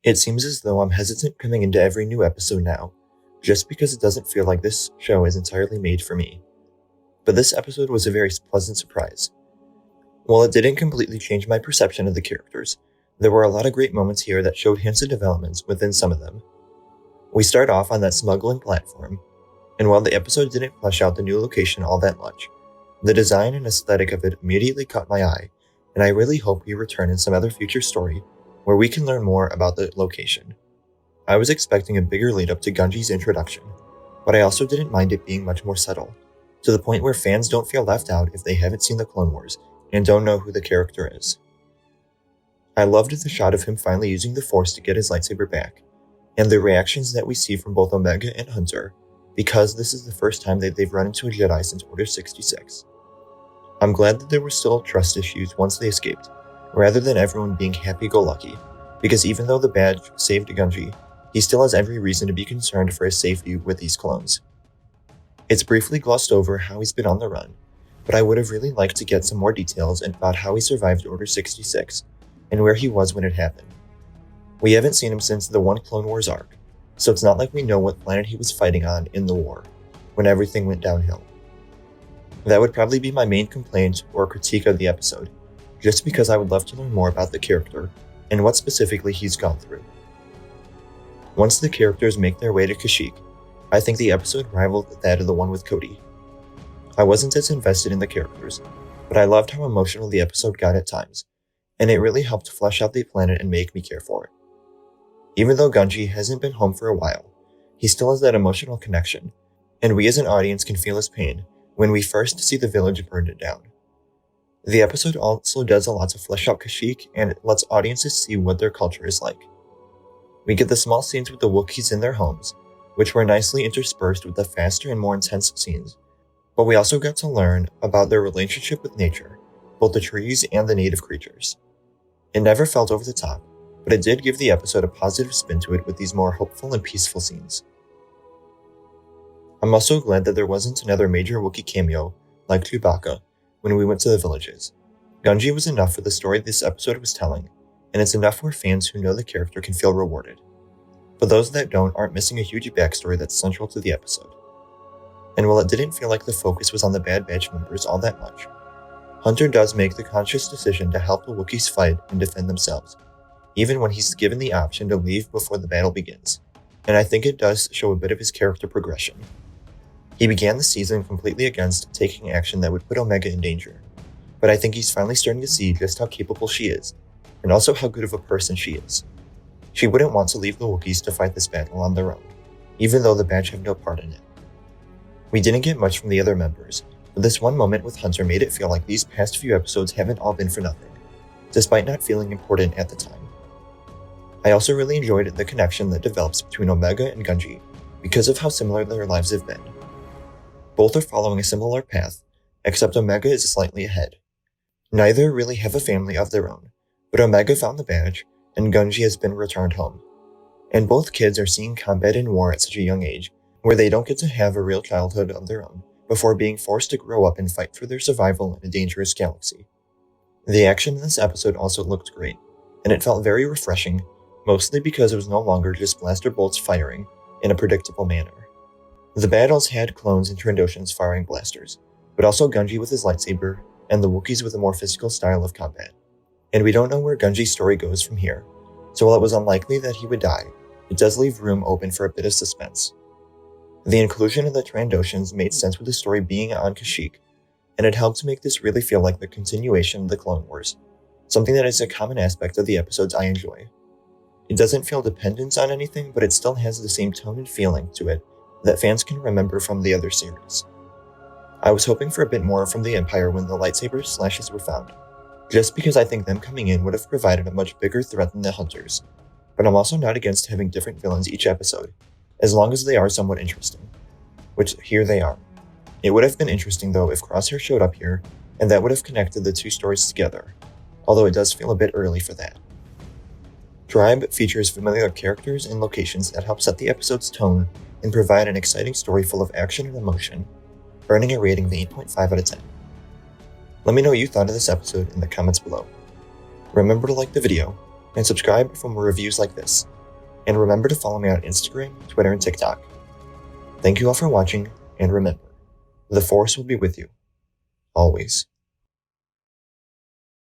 It seems as though I'm hesitant coming into every new episode now, just because it doesn't feel like this show is entirely made for me. But this episode was a very pleasant surprise. While it didn't completely change my perception of the characters, there were a lot of great moments here that showed hints of developments within some of them. We start off on that smuggling platform, and while the episode didn't flesh out the new location all that much, the design and aesthetic of it immediately caught my eye, and I really hope we return in some other future story where we can learn more about the location. I was expecting a bigger lead up to Gunji's introduction, but I also didn't mind it being much more subtle, to the point where fans don't feel left out if they haven't seen the Clone Wars and don't know who the character is. I loved the shot of him finally using the Force to get his lightsaber back, and the reactions that we see from both Omega and Hunter, because this is the first time that they've run into a Jedi since Order 66. I'm glad that there were still trust issues once they escaped, rather than everyone being happy-go-lucky, because even though the badge saved Gunji, he still has every reason to be concerned for his safety with these clones. It's briefly glossed over how he's been on the run, but I would have really liked to get some more details about how he survived Order 66, and where he was when it happened. We haven't seen him since the One Clone Wars arc, so it's not like we know what planet he was fighting on in the war, when everything went downhill. That would probably be my main complaint or critique of the episode, just because I would love to learn more about the character and what specifically he's gone through. Once the characters make their way to Kashyyyk, I think the episode rivaled that of the one with Cody. I wasn't as invested in the characters, but I loved how emotional the episode got at times, and it really helped flesh out the planet and make me care for it. Even though Gunji hasn't been home for a while, he still has that emotional connection, and we as an audience can feel his pain when we first see the village burned down. The episode also does a lot to flesh out Kashyyyk, and it lets audiences see what their culture is like. We get the small scenes with the Wookiees in their homes, which were nicely interspersed with the faster and more intense scenes, but we also got to learn about their relationship with nature, both the trees and the native creatures. It never felt over the top, but it did give the episode a positive spin to it with these more hopeful and peaceful scenes. I'm also glad that there wasn't another major Wookiee cameo, like Chewbacca, when we went to the villages. Gunji was enough for the story this episode was telling, and it's enough where fans who know the character can feel rewarded. But those that don't aren't missing a huge backstory that's central to the episode. And while it didn't feel like the focus was on the Bad Batch members all that much, Hunter does make the conscious decision to help the Wookiees fight and defend themselves, even when he's given the option to leave before the battle begins, and I think it does show a bit of his character progression. He began the season completely against taking action that would put Omega in danger, but I think he's finally starting to see just how capable she is, and also how good of a person she is. She wouldn't want to leave the Wookiees to fight this battle on their own, even though the Badge have no part in it. We didn't get much from the other members, but this one moment with Hunter made it feel like these past few episodes haven't all been for nothing, despite not feeling important at the time. I also really enjoyed the connection that develops between Omega and Gunji because of how similar their lives have been. Both are following a similar path, except Omega is slightly ahead. Neither really have a family of their own, but Omega found the badge, and Gunji has been returned home. And both kids are seeing combat and war at such a young age, where they don't get to have a real childhood of their own, before being forced to grow up and fight for their survival in a dangerous galaxy. The action in this episode also looked great, and it felt very refreshing, mostly because it was no longer just blaster bolts firing in a predictable manner. The battles had clones and Trandoshans firing blasters, but also Gunji with his lightsaber, and the Wookiees with a more physical style of combat. And we don't know where Gunji's story goes from here, so while it was unlikely that he would die, it does leave room open for a bit of suspense. The inclusion of the Trandoshans made sense with the story being on Kashyyyk, and it helped to make this really feel like the continuation of the Clone Wars, something that is a common aspect of the episodes I enjoy. It doesn't feel dependent on anything, but it still has the same tone and feeling to it that fans can remember from the other series. I was hoping for a bit more from the Empire when the lightsaber slashes were found, just because I think them coming in would have provided a much bigger threat than the Hunters, but I'm also not against having different villains each episode, as long as they are somewhat interesting, which here they are. It would have been interesting though if Crosshair showed up here, and that would have connected the two stories together, although it does feel a bit early for that. Tribe features familiar characters and locations that help set the episode's tone and provide an exciting story full of action and emotion, earning a rating of 8.5 out of 10. Let me know what you thought of this episode in the comments below. Remember to like the video, and subscribe for more reviews like this. And remember to follow me on Instagram, Twitter, and TikTok. Thank you all for watching, and remember, the Force will be with you, always.